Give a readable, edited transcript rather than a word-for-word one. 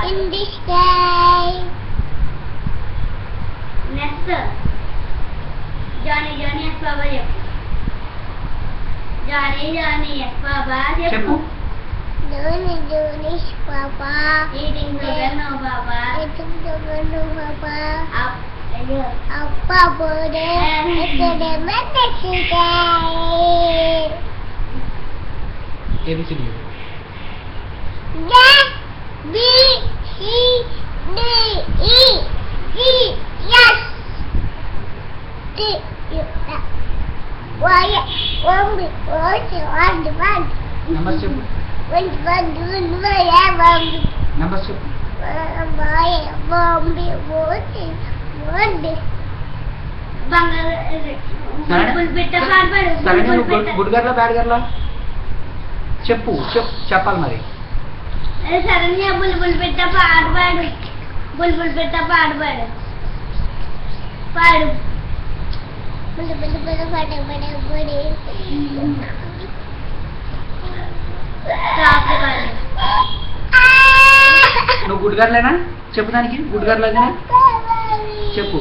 in the sky. Next, Johnny, yes, Baba. Johnny, yes, Baba. చెప్పు. Johnny, Papa. Eating the banana, Baba. Eating the banana, Papa. Up. Papa, it's the Mexican. ABCD. B, C, D, E, G, yes. D, U, Y, one, Numbers చెప్పు. Numbers చెప్పు. సరే నువ్వు good గర్లా bad గర్లా చెప్పు చెప్పాలి మరి. సడన్గా బుల్బుల్ పెట్ట పాడబాడు. బుల్బుల్ పెట్ట పాడబాడు. పాడు. నువ్వు గుడ్ గర్లేనా చెప్పు, దానికి గుడ్ గర్లేనా చెప్పు.